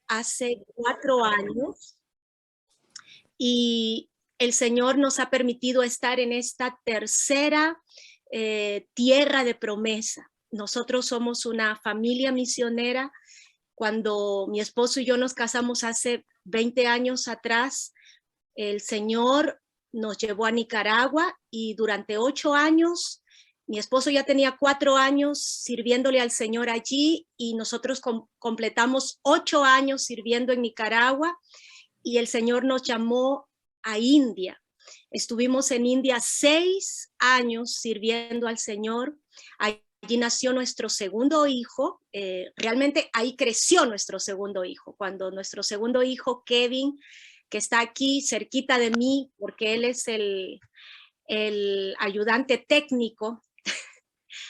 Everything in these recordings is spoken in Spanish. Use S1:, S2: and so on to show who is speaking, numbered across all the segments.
S1: hace 4 años y el Señor nos ha permitido estar en esta tercera tierra de promesa. Nosotros somos una familia misionera. Cuando mi esposo y yo nos casamos hace 20 años atrás, el Señor nos llevó a Nicaragua y durante 8 años, mi esposo ya tenía 4 años sirviéndole al Señor allí y nosotros completamos 8 años sirviendo en Nicaragua y el Señor nos llamó a India. Estuvimos en India 6 años sirviendo al Señor. Allí nació nuestro segundo hijo. Realmente ahí creció nuestro segundo hijo. Cuando nuestro segundo hijo, Kevin, que está aquí cerquita de mí, porque él es el ayudante técnico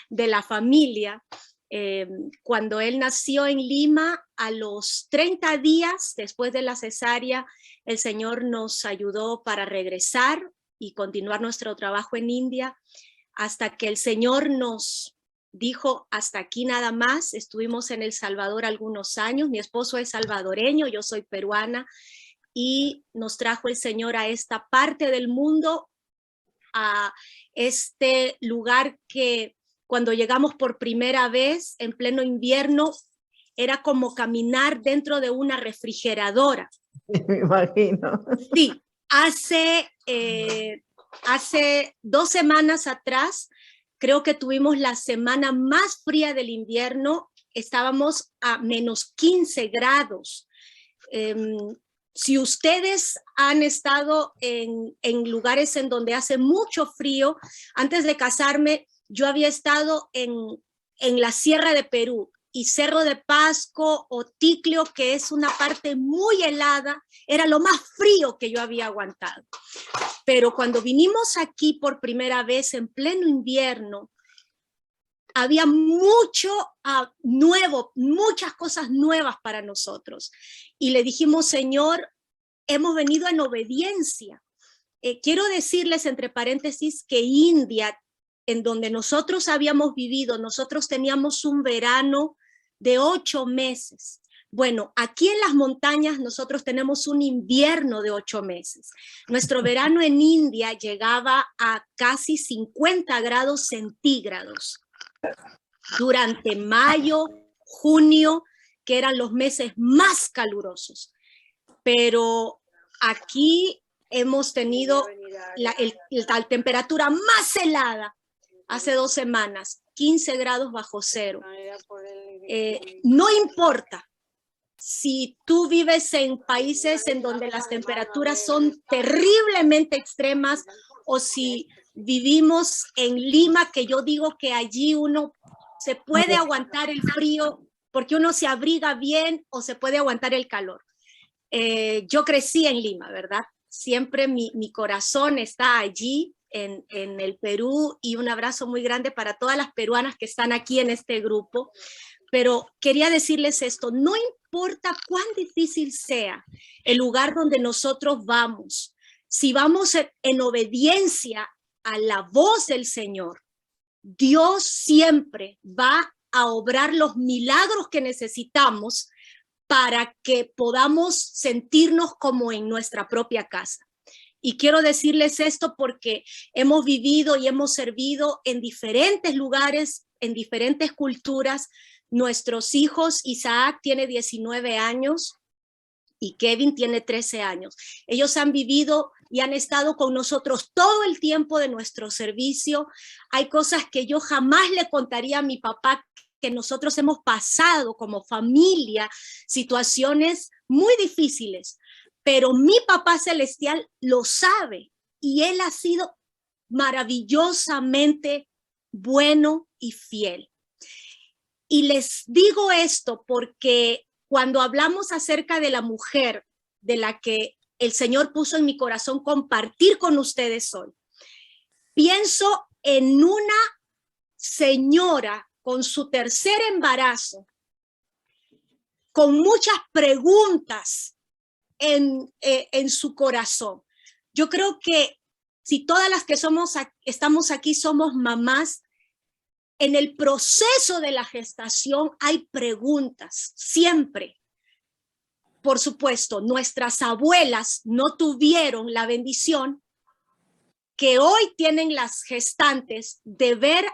S1: de la familia, cuando él nació en Lima, a los 30 días después de la cesárea, el Señor nos ayudó para regresar y continuar nuestro trabajo en India, hasta que el Señor nos dijo, hasta aquí nada más. Estuvimos en El Salvador algunos años, mi esposo es salvadoreño, yo soy peruana, y nos trajo el Señor a esta parte del mundo, a este lugar que cuando llegamos por primera vez en pleno invierno era como caminar dentro de una refrigeradora.
S2: Me imagino.
S1: Sí, hace 2 semanas atrás, creo que tuvimos la semana más fría del invierno, estábamos a menos 15 grados. Si ustedes han estado en lugares en donde hace mucho frío, antes de casarme, yo había estado en la Sierra de Perú y Cerro de Pasco o Ticlio, que es una parte muy helada, era lo más frío que yo había aguantado. Pero cuando vinimos aquí por primera vez en pleno invierno, había mucho nuevo, muchas cosas nuevas para nosotros. Y le dijimos, Señor, hemos venido en obediencia. Quiero decirles, entre paréntesis, que India, en donde nosotros habíamos vivido, nosotros teníamos un verano de 8 meses. Bueno, aquí en las montañas nosotros tenemos un invierno de 8 meses. Nuestro verano en India llegaba a casi 50 grados centígrados. Durante mayo, junio, que eran los meses más calurosos. Pero aquí hemos tenido la temperatura más helada hace 2 semanas, 15 grados bajo cero. No importa si tú vives en países en donde las temperaturas son terriblemente extremas o si vivimos en Lima, que yo digo que allí uno se puede aguantar el frío porque uno se abriga bien o se puede aguantar el calor. Yo crecí en Lima, ¿verdad? Siempre mi corazón está allí en el Perú y un abrazo muy grande para todas las peruanas que están aquí en este grupo. Pero quería decirles esto, no importa cuán difícil sea el lugar donde nosotros vamos, si vamos en obediencia a la voz del Señor, Dios siempre va a obrar los milagros que necesitamos para que podamos sentirnos como en nuestra propia casa. Y quiero decirles esto porque hemos vivido y hemos servido en diferentes lugares, en diferentes culturas. Nuestros hijos, Isaac tiene 19 años y Kevin tiene 13 años. Ellos han vivido y han estado con nosotros todo el tiempo de nuestro servicio. Hay cosas que yo jamás le contaría a mi papá, que nosotros hemos pasado como familia, situaciones muy difíciles, pero mi papá celestial lo sabe y él ha sido maravillosamente bueno y fiel. Y les digo esto porque cuando hablamos acerca de la mujer de la que el Señor puso en mi corazón compartir con ustedes hoy, pienso en una señora con su tercer embarazo, con muchas preguntas en su corazón. Yo creo que si todas las que estamos aquí somos mamás, en el proceso de la gestación hay preguntas, siempre. por supuesto, nuestras abuelas no tuvieron la bendición que hoy tienen las gestantes de ver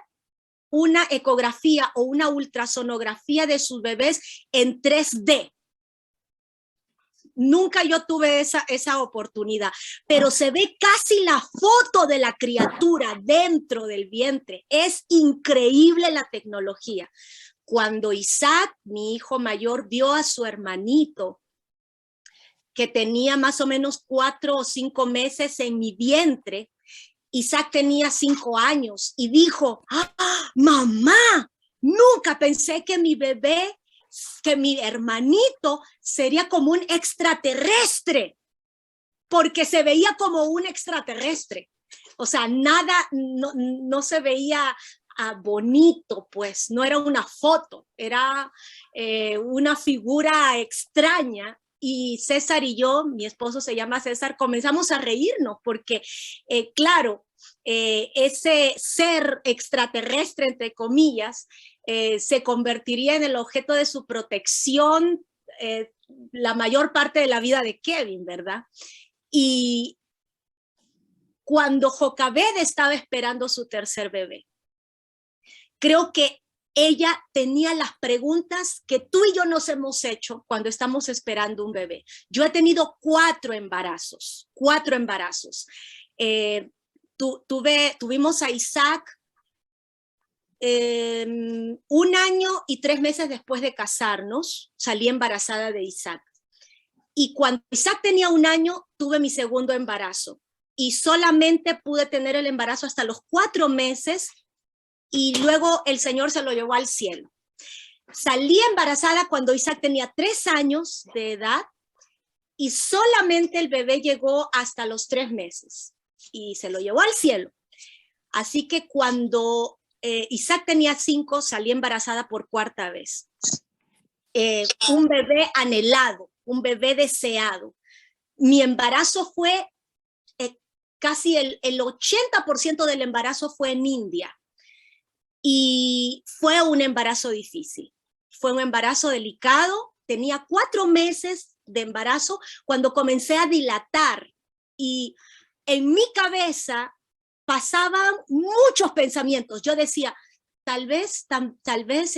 S1: una ecografía o una ultrasonografía de sus bebés en 3D. Nunca yo tuve esa oportunidad, pero se ve casi la foto de la criatura dentro del vientre. Es increíble la tecnología. Cuando Isaac, mi hijo mayor, vio a su hermanito, que tenía más o menos 4 o 5 meses en mi vientre, Isaac tenía 5 años y dijo, ¡ah, mamá! Nunca pensé que mi bebé, que mi hermanito sería como un extraterrestre, porque se veía como un extraterrestre. O sea, nada, no se veía bonito, pues, no era una foto, era una figura extraña. Y César y yo, mi esposo se llama César, comenzamos a reírnos porque, claro, ese ser extraterrestre, entre comillas, se convertiría en el objeto de su protección la mayor parte de la vida de Kevin, ¿verdad? Y cuando Jocabed estaba esperando su tercer bebé, creo que ella tenía las preguntas que tú y yo nos hemos hecho cuando estamos esperando un bebé. Yo he tenido 4 embarazos. Tuvimos a Isaac 1 año y 3 meses después de casarnos, salí embarazada de Isaac. Y cuando Isaac tenía 1 año, tuve mi segundo embarazo. Y solamente pude tener el embarazo hasta los 4 meses y luego el Señor se lo llevó al cielo. Salí embarazada cuando Isaac tenía 3 años de edad y solamente el bebé llegó hasta los 3 meses y se lo llevó al cielo. Así que cuando Isaac tenía 5, salí embarazada por 4ª vez. Un bebé anhelado, un bebé deseado. Mi embarazo fue, casi el 80% del embarazo fue en India. Y fue un embarazo difícil, fue un embarazo delicado. Tenía 4 meses de embarazo cuando comencé a dilatar y en mi cabeza pasaban muchos pensamientos. Yo decía, tal vez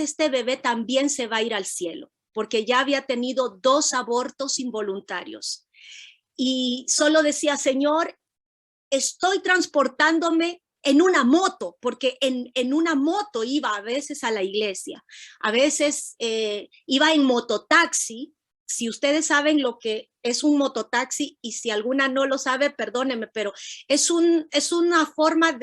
S1: este bebé también se va a ir al cielo, porque ya había tenido 2 abortos involuntarios. Y solo decía, Señor, estoy transportándome en una moto, porque en una moto iba a veces a la iglesia, a veces iba en mototaxi. Si ustedes saben lo que es un mototaxi, y si alguna no lo sabe, perdónenme, pero es una forma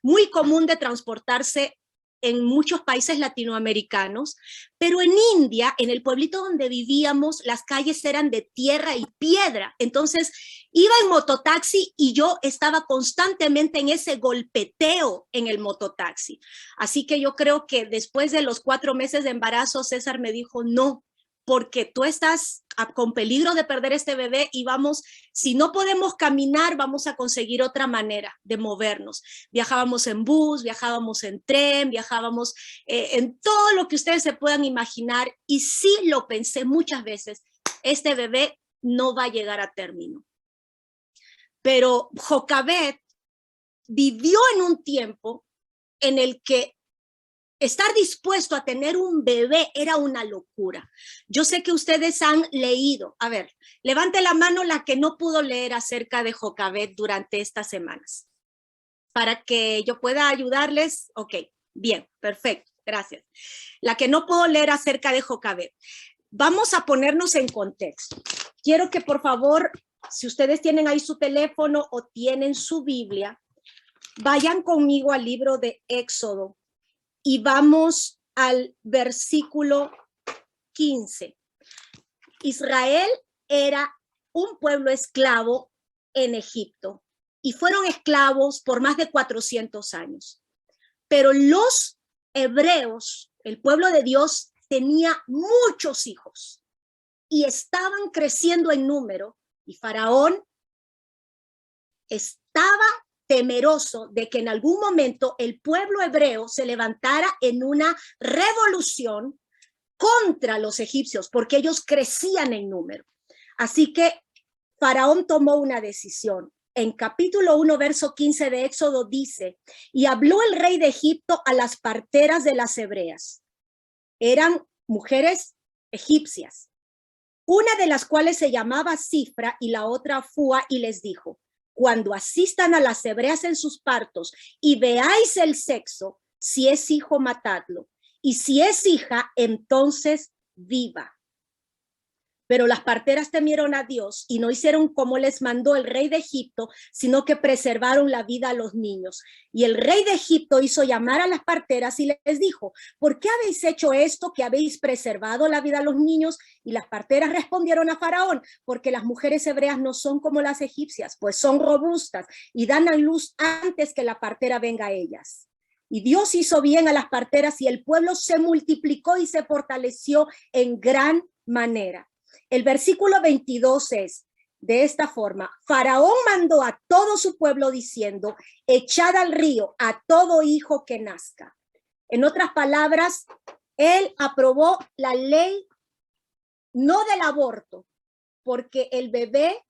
S1: muy común de transportarse en muchos países latinoamericanos, pero en India, en el pueblito donde vivíamos, las calles eran de tierra y piedra. Entonces iba en mototaxi y yo estaba constantemente en ese golpeteo en el mototaxi. Así que yo creo que después de los 4 meses de embarazo, César me dijo, no, porque tú estás con peligro de perder este bebé y si no podemos caminar, vamos a conseguir otra manera de movernos. Viajábamos en bus, viajábamos en tren, viajábamos en todo lo que ustedes se puedan imaginar, y sí lo pensé muchas veces, este bebé no va a llegar a término. Pero Jocabed vivió en un tiempo en el que estar dispuesto a tener un bebé era una locura. Yo sé que ustedes han leído. A ver, levante la mano la que no pudo leer acerca de Jocabed durante estas semanas, para que yo pueda ayudarles. Ok, bien, perfecto, gracias. La que no pudo leer acerca de Jocabed. Vamos a ponernos en contexto. Quiero que por favor, si ustedes tienen ahí su teléfono o tienen su Biblia, vayan conmigo al libro de Éxodo. Y vamos al versículo 15. Israel era un pueblo esclavo en Egipto y fueron esclavos por más de 400 años. Pero los hebreos, el pueblo de Dios, tenía muchos hijos y estaban creciendo en número, y Faraón estaba temeroso de que en algún momento el pueblo hebreo se levantara en una revolución contra los egipcios, porque ellos crecían en número. Así que Faraón tomó una decisión. En capítulo 1, verso 15 de Éxodo dice, y habló el rey de Egipto a las parteras de las hebreas. Eran mujeres egipcias, una de las cuales se llamaba Cifra y la otra Fua, y les dijo, cuando asistan a las hebreas en sus partos y veáis el sexo, si es hijo, matadlo, y si es hija, entonces viva. Pero las parteras temieron a Dios y no hicieron como les mandó el rey de Egipto, sino que preservaron la vida a los niños. Y el rey de Egipto hizo llamar a las parteras y les dijo, ¿por qué habéis hecho esto, que habéis preservado la vida a los niños? Y las parteras respondieron a Faraón, porque las mujeres hebreas no son como las egipcias, pues son robustas y dan a luz antes que la partera venga a ellas. Y Dios hizo bien a las parteras y el pueblo se multiplicó y se fortaleció en gran manera. El versículo 22 es de esta forma, Faraón mandó a todo su pueblo diciendo, echad al río a todo hijo que nazca. En otras palabras, él aprobó la ley no del aborto, porque el bebé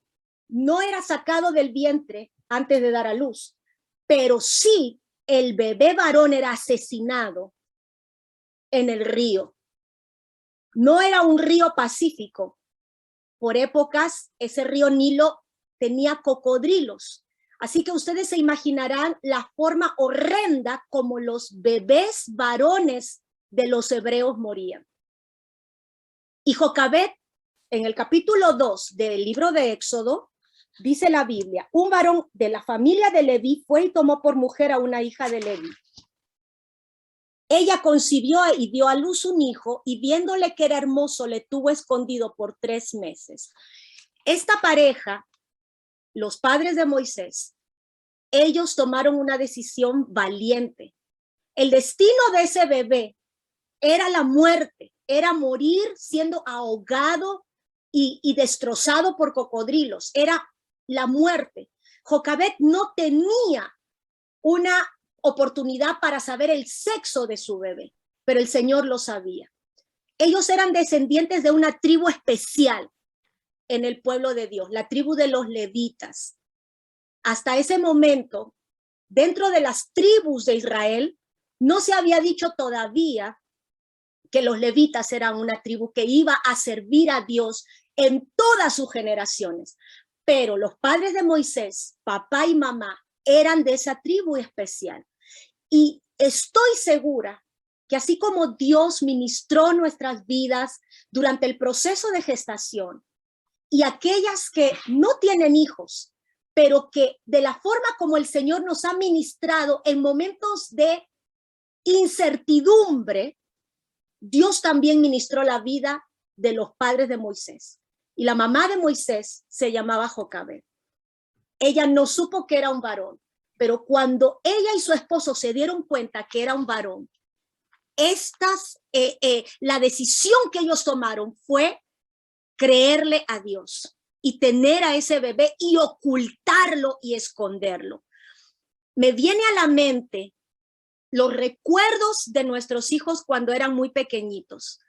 S1: no era sacado del vientre antes de dar a luz, pero sí el bebé varón era asesinado en el río. No era un río pacífico. Por épocas, ese río Nilo tenía cocodrilos. Así que ustedes se imaginarán la forma horrenda como los bebés varones de los hebreos morían. Y Jocabed, en el capítulo 2 del libro de Éxodo, dice la Biblia, un varón de la familia de Leví fue y tomó por mujer a una hija de Leví. Ella concibió y dio a luz un hijo, y viéndole que era hermoso, le tuvo escondido por 3 meses. Esta pareja, los padres de Moisés, ellos tomaron una decisión valiente. El destino de ese bebé era la muerte, era morir siendo ahogado y destrozado por cocodrilos, era la muerte. Jocabed no tenía una oportunidad para saber el sexo de su bebé, pero el Señor lo sabía. Ellos eran descendientes de una tribu especial en el pueblo de Dios, la tribu de los levitas. Hasta ese momento, dentro de las tribus de Israel, no se había dicho todavía que los levitas eran una tribu que iba a servir a Dios en todas sus generaciones. Pero los padres de Moisés, papá y mamá, eran de esa tribu especial. Y estoy segura que así como Dios ministró nuestras vidas durante el proceso de gestación, y aquellas que no tienen hijos, pero que de la forma como el Señor nos ha ministrado en momentos de incertidumbre, Dios también ministró la vida de los padres de Moisés. Y la mamá de Moisés se llamaba Jocabed. Ella no supo que era un varón, pero cuando ella y su esposo se dieron cuenta que era un varón, la decisión que ellos tomaron fue creerle a Dios y tener a ese bebé y ocultarlo y esconderlo. Me viene a la mente los recuerdos de nuestros hijos cuando eran muy pequeñitos.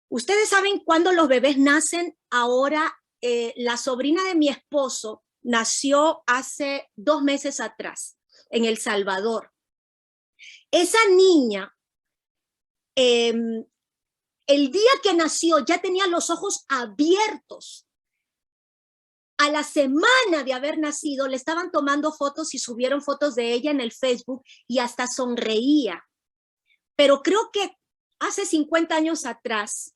S1: Ustedes saben cuando los bebés nacen. Ahora, la sobrina de mi esposo nació hace 2 meses atrás en El Salvador. Esa niña, el día que nació ya tenía los ojos abiertos. A la semana de haber nacido le estaban tomando fotos y subieron fotos de ella en el Facebook y hasta sonreía. Pero creo que hace 50 años atrás,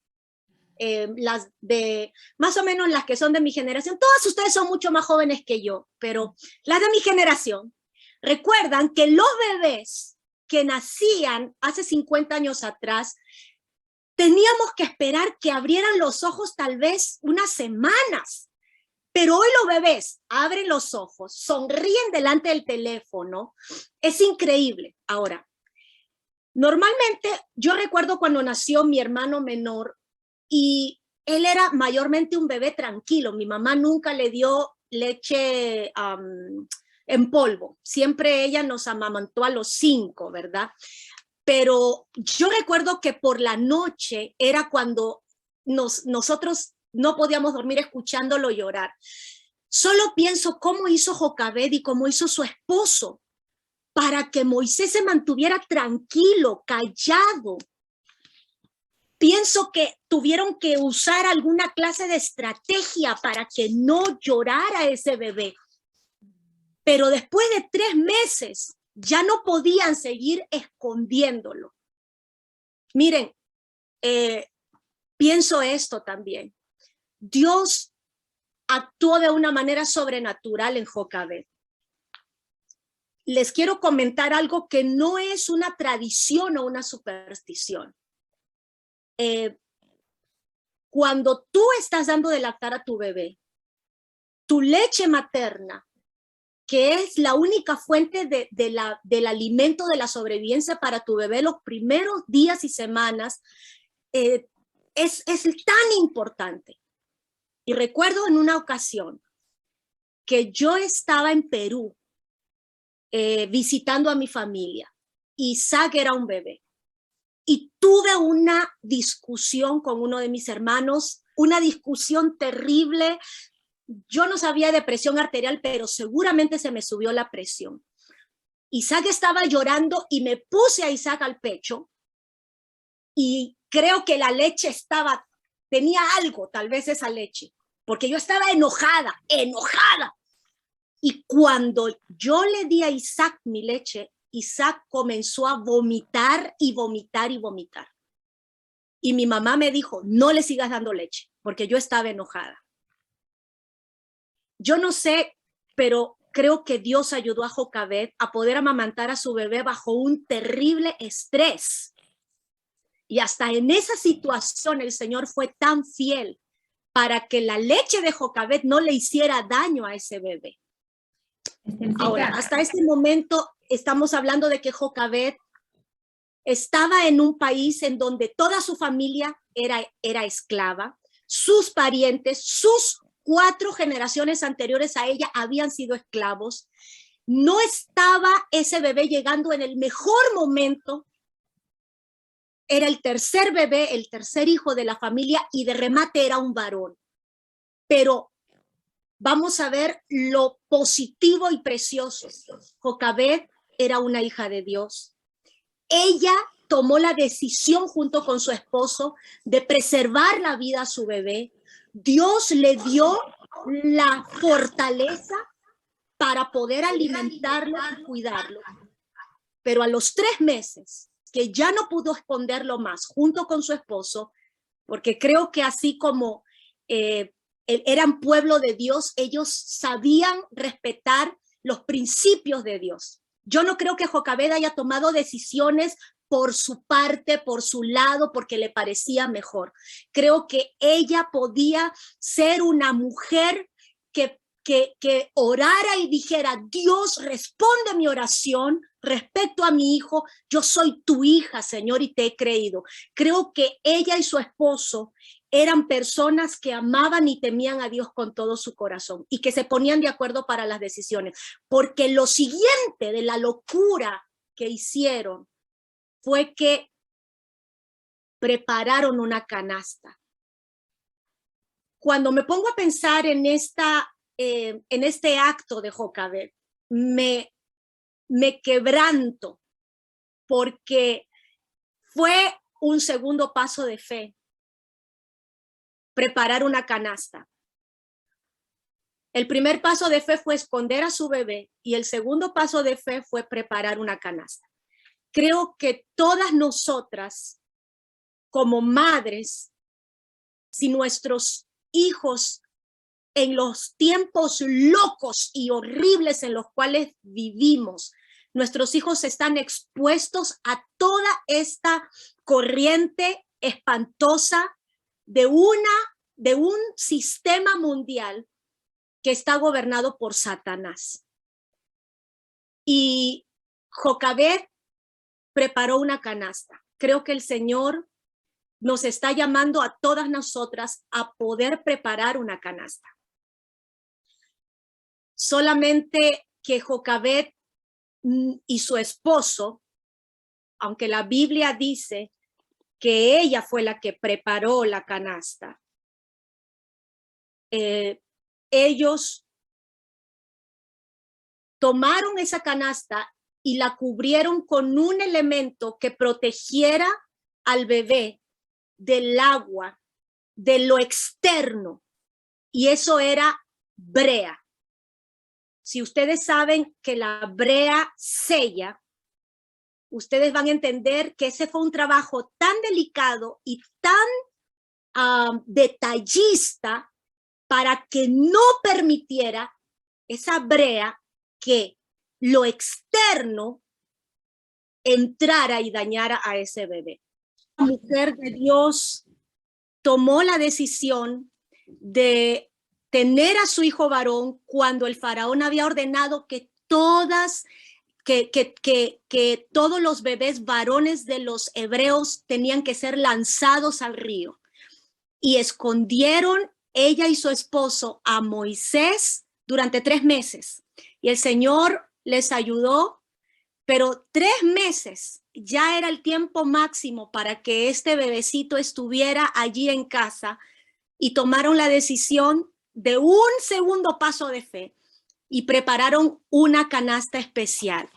S1: las de más o menos las que son de mi generación, todas ustedes son mucho más jóvenes que yo, pero las de mi generación recuerdan que los bebés que nacían hace 50 años atrás teníamos que esperar que abrieran los ojos tal vez unas semanas. Pero hoy los bebés abren los ojos, sonríen delante del teléfono. Es increíble. Ahora, normalmente yo recuerdo cuando nació mi hermano menor y él era mayormente un bebé tranquilo. Mi mamá nunca le dio leche en polvo. Siempre ella nos amamantó a los 5, ¿verdad? Pero yo recuerdo que por la noche era cuando nosotros no podíamos dormir escuchándolo llorar. Solo pienso cómo hizo Jocabed y cómo hizo su esposo para que Moisés se mantuviera tranquilo, callado. Pienso que tuvieron que usar alguna clase de estrategia para que no llorara ese bebé. Pero después de 3 meses ya no podían seguir escondiéndolo. Miren, pienso esto también. Dios actuó de una manera sobrenatural en Jocabed. Les quiero comentar algo que no es una tradición o una superstición. Cuando tú estás dando de lactar a tu bebé, tu leche materna, que es la única fuente del alimento de la sobrevivencia para tu bebé los primeros días y semanas, es tan importante. Y recuerdo en una ocasión que yo estaba en Perú visitando a mi familia. Isaac era un bebé. Y tuve una discusión con uno de mis hermanos, una discusión terrible. Yo no sabía de presión arterial, pero seguramente se me subió la presión. Isaac estaba llorando y me puse a Isaac al pecho y creo que la leche tenía algo, tal vez esa leche, porque yo estaba enojada. Y cuando yo le di a Isaac mi leche, Isaac comenzó a vomitar y vomitar y vomitar. Y mi mamá me dijo, no le sigas dando leche, porque yo estaba enojada. Yo no sé, pero creo que Dios ayudó a Jocabed a poder amamantar a su bebé bajo un terrible estrés. Y hasta en esa situación el Señor fue tan fiel para que la leche de Jocabed no le hiciera daño a ese bebé. Ahora, hasta este momento estamos hablando de que Jocabed estaba en un país en donde toda su familia era esclava, sus parientes, sus 4 generaciones anteriores a ella habían sido esclavos. No estaba ese bebé llegando en el mejor momento. Era el tercer bebé, el tercer hijo de la familia y de remate era un varón. Pero vamos a ver lo positivo y precioso. Jocabed era una hija de Dios. Ella tomó la decisión junto con su esposo de preservar la vida a su bebé. Dios le dio la fortaleza para poder alimentarlo y cuidarlo. Pero a los 3 meses, que ya no pudo esconderlo más junto con su esposo, porque creo que así como eran pueblo de Dios, ellos sabían respetar los principios de Dios. Yo no creo que Jocabed haya tomado decisiones por su parte, por su lado, porque le parecía mejor. Creo que ella podía ser una mujer que orara y dijera, Dios, responde mi oración respecto a mi hijo, yo soy tu hija, Señor, y te he creído. Creo que ella y su esposo eran personas que amaban y temían a Dios con todo su corazón y que se ponían de acuerdo para las decisiones, porque lo siguiente de la locura que hicieron fue que prepararon una canasta. Cuando me pongo a pensar en este acto de Jocabed, me quebranto porque fue un segundo paso de fe, preparar una canasta. El primer paso de fe fue esconder a su bebé y el segundo paso de fe fue preparar una canasta. Creo que todas nosotras, como madres, si nuestros hijos en los tiempos locos y horribles en los cuales vivimos, nuestros hijos están expuestos a toda esta corriente espantosa de un sistema mundial que está gobernado por Satanás. Y Jocabed preparó una canasta. Creo que el Señor nos está llamando a todas nosotras a poder preparar una canasta. Solamente que Jocabed y su esposo, aunque la Biblia dice que ella fue la que preparó la canasta, ellos tomaron esa canasta y la cubrieron con un elemento que protegiera al bebé del agua, de lo externo, y eso era brea. Si ustedes saben que la brea sella, ustedes van a entender que ese fue un trabajo tan delicado y tan detallista para que no permitiera esa brea que lo externo entrara y dañara a ese bebé. La mujer de Dios tomó la decisión de tener a su hijo varón cuando el faraón había ordenado que todos los bebés varones de los hebreos tenían que ser lanzados al río. Y escondieron ella y su esposo a Moisés durante 3 meses. Y el Señor les ayudó, pero 3 meses ya era el tiempo máximo para que este bebecito estuviera allí en casa, y tomaron la decisión de un segundo paso de fe y prepararon una canasta especial.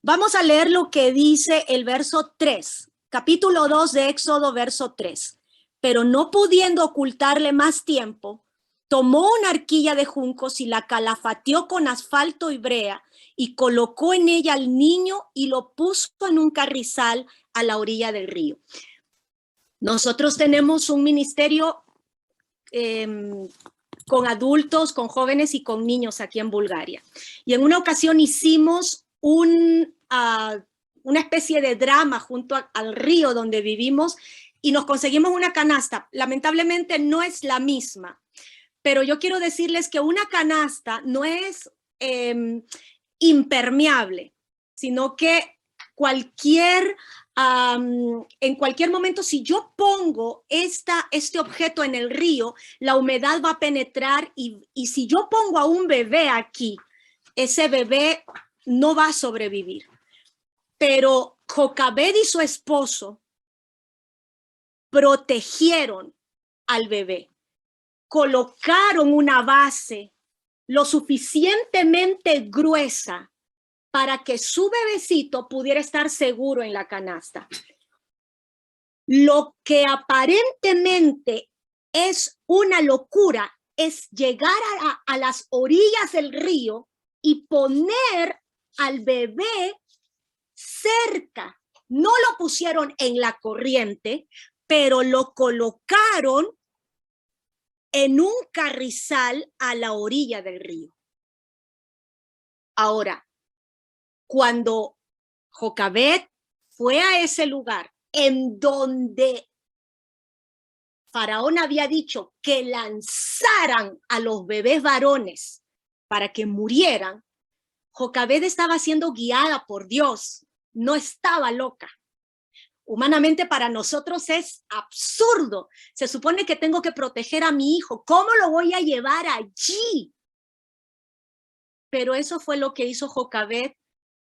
S1: Vamos a leer lo que dice el verso 3, capítulo 2 de Éxodo, verso 3. Pero no pudiendo ocultarle más tiempo, tomó una arquilla de juncos y la calafateó con asfalto y brea, y colocó en ella al niño y lo puso en un carrizal a la orilla del río. Nosotros tenemos un ministerio con adultos, con jóvenes y con niños aquí en Bulgaria. Y en una ocasión hicimos una especie de drama junto al río donde vivimos, y nos conseguimos una canasta. Lamentablemente no es la misma, pero yo quiero decirles que una canasta no es impermeable, sino que en cualquier momento, si yo pongo este objeto en el río, la humedad va a penetrar, y si yo pongo a un bebé aquí, ese bebé no va a sobrevivir. Pero Jocabed y su esposo protegieron al bebé, colocaron una base lo suficientemente gruesa para que su bebecito pudiera estar seguro en la canasta. Lo que aparentemente es una locura es llegar a las orillas del río y poner al bebé cerca. No lo pusieron en la corriente, pero lo colocaron en un carrizal a la orilla del río. Ahora, cuando Jocabed fue a ese lugar en donde Faraón había dicho que lanzaran a los bebés varones para que murieran, Jocabed estaba siendo guiada por Dios, no estaba loca. Humanamente para nosotros es absurdo. Se supone que tengo que proteger a mi hijo. ¿Cómo lo voy a llevar allí? Pero eso fue lo que hizo Jocabed,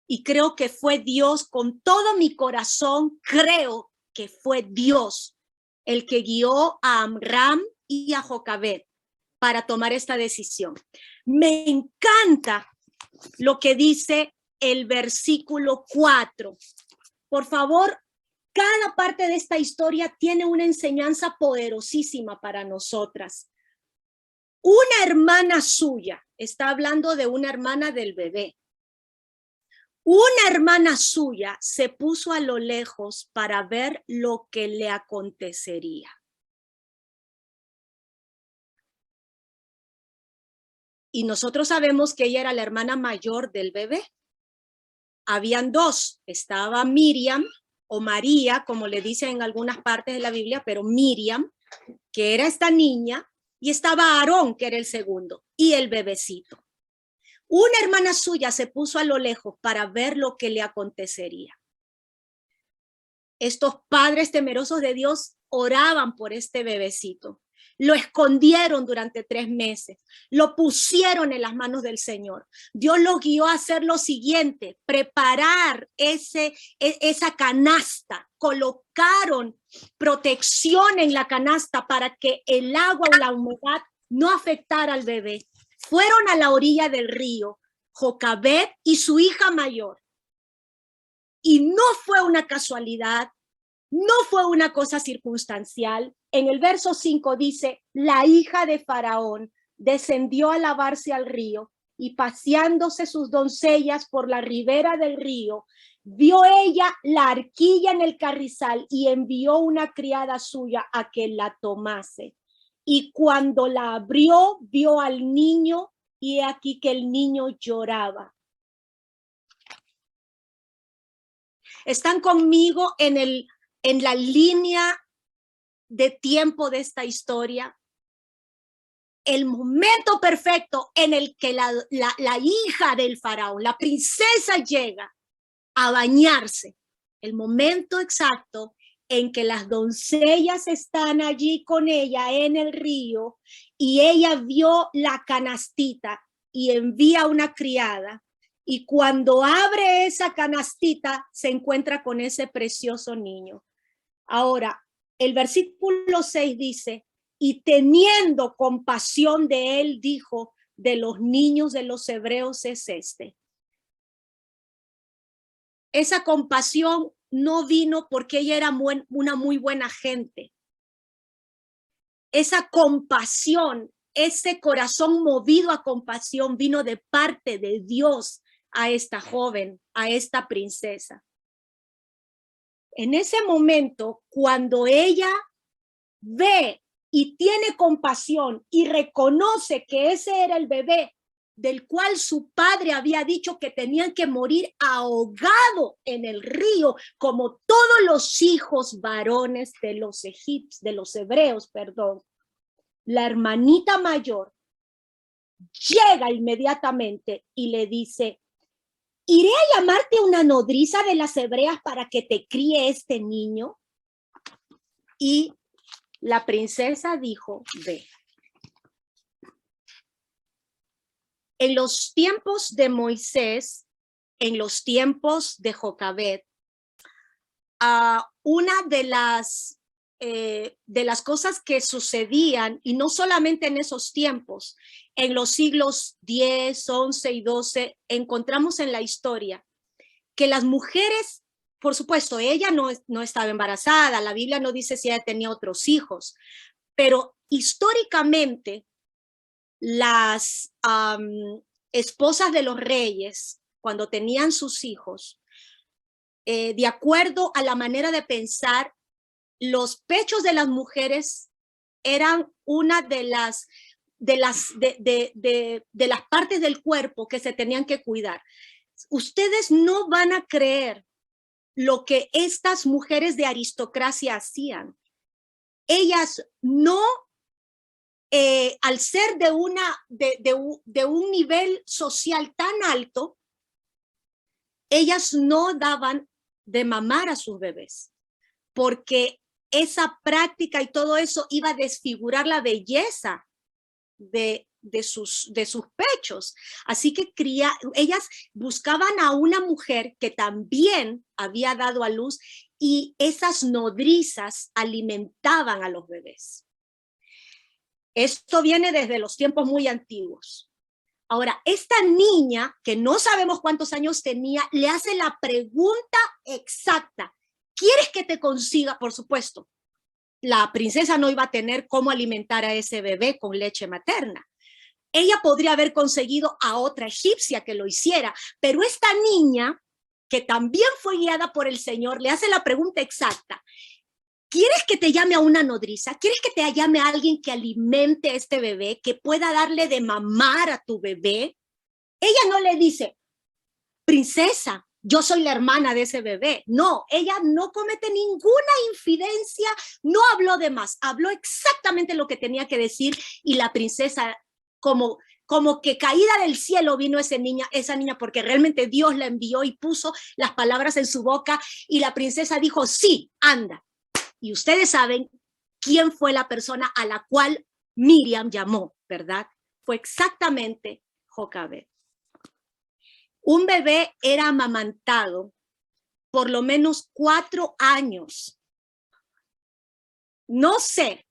S1: y creo que fue Dios, con todo mi corazón, creo que fue Dios el que guió a Amram y a Jocabed para tomar esta decisión. Me encanta lo que dice el versículo 4. Por favor, cada parte de esta historia tiene una enseñanza poderosísima para nosotras. Una hermana suya, está hablando de una hermana del bebé, una hermana suya se puso a lo lejos para ver lo que le acontecería. Y nosotros sabemos que ella era la hermana mayor del bebé. Habían 2, estaba Miriam o María, como le dicen en algunas partes de la Biblia, pero Miriam, que era esta niña, y estaba Aarón, que era el segundo, y el bebecito. Una hermana suya se puso a lo lejos para ver lo que le acontecería. Estos padres temerosos de Dios oraban por este bebecito. Lo escondieron durante 3 meses. Lo pusieron en las manos del Señor. Dios los guió a hacer lo siguiente: preparar esa canasta. Colocaron protección en la canasta para que el agua o la humedad no afectara al bebé, fueron a la orilla del río, Jocabed y su hija mayor. Y no fue una casualidad, no fue una cosa circunstancial. En el verso 5 dice, la hija de Faraón descendió a lavarse al río y paseándose sus doncellas por la ribera del río, vio ella la arquilla en el carrizal y envió una criada suya a que la tomase. Y cuando la abrió, vio al niño y aquí que el niño lloraba. ¿Están conmigo en la línea de tiempo de esta historia? El momento perfecto en el que la hija del faraón, la princesa, llega a bañarse. El momento exacto en que las doncellas están allí con ella en el río y ella vio la canastita y envía una criada. Y cuando abre esa canastita, se encuentra con ese precioso niño. Ahora, el versículo 6 dice, y teniendo compasión de él, dijo, de los niños de los hebreos es este. Esa compasión no vino porque ella era una muy buena gente. Esa compasión, ese corazón movido a compasión vino de parte de Dios a esta joven, a esta princesa. En ese momento, cuando ella ve y tiene compasión y reconoce que ese era el bebé del cual su padre había dicho que tenían que morir ahogado en el río, como todos los hijos varones de los egipcios, de los hebreos, perdón. La hermanita mayor llega inmediatamente y le dice, ¿iré a llamarte una nodriza de las hebreas para que te críe este niño? Y la princesa dijo, ve. En los tiempos de Moisés, en los tiempos de Jocabed, una de las cosas que sucedían, y no solamente en esos tiempos, en los siglos 10, 11 y 12, encontramos en la historia que las mujeres, por supuesto, ella no estaba embarazada, la Biblia no dice si ella tenía otros hijos, pero históricamente las esposas de los reyes, cuando tenían sus hijos, de acuerdo a la manera de pensar, los pechos de las mujeres eran una de las partes del cuerpo que se tenían que cuidar. Ustedes no van a creer lo que estas mujeres de aristocracia hacían. Ellas no, al ser de un nivel social tan alto, ellas no daban de mamar a sus bebés, porque esa práctica y todo eso iba a desfigurar la belleza de sus pechos. Así que ellas buscaban a una mujer que también había dado a luz y esas nodrizas alimentaban a los bebés. Esto viene desde los tiempos muy antiguos. Ahora, esta niña, que no sabemos cuántos años tenía, le hace la pregunta exacta. ¿Quieres que te consiga? Por supuesto, la princesa no iba a tener cómo alimentar a ese bebé con leche materna. Ella podría haber conseguido a otra egipcia que lo hiciera, pero esta niña, que también fue guiada por el Señor, le hace la pregunta exacta. ¿Quieres que te llame a una nodriza? ¿Quieres que te llame a alguien que alimente a este bebé, que pueda darle de mamar a tu bebé? Ella no le dice, princesa, yo soy la hermana de ese bebé. No, ella no comete ninguna infidencia, no habló de más, habló exactamente lo que tenía que decir y la princesa, como que caída del cielo vino esa niña, porque realmente Dios la envió y puso las palabras en su boca y la princesa dijo, sí, anda. Y ustedes saben quién fue la persona a la cual Miriam llamó, ¿verdad? Fue exactamente Jocabed. Un bebé era amamantado por lo menos 4 años. No sé,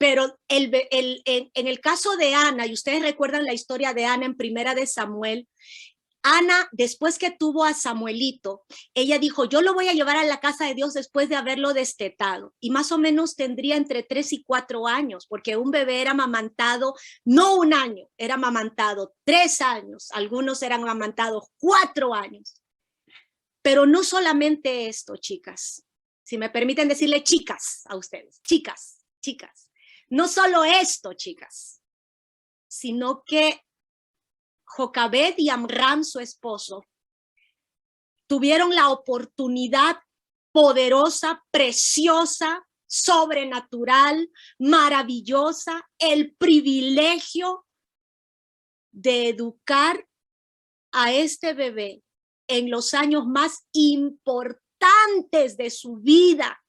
S1: Pero en el caso de Ana, y ustedes recuerdan la historia de Ana en Primera de Samuel, Ana, después que tuvo a Samuelito, ella dijo, yo lo voy a llevar a la casa de Dios después de haberlo destetado. Y más o menos tendría entre 3 y 4 años, porque un bebé era amamantado, no 1 año, era amamantado 3 años, algunos eran amamantados 4 años. Pero no solamente esto, chicas, si me permiten decirle chicas a ustedes, chicas. No solo esto, chicas, sino que Jocabed y Amram, su esposo, tuvieron la oportunidad poderosa, preciosa, sobrenatural, maravillosa, el privilegio de educar a este bebé en los años más importantes de su vida.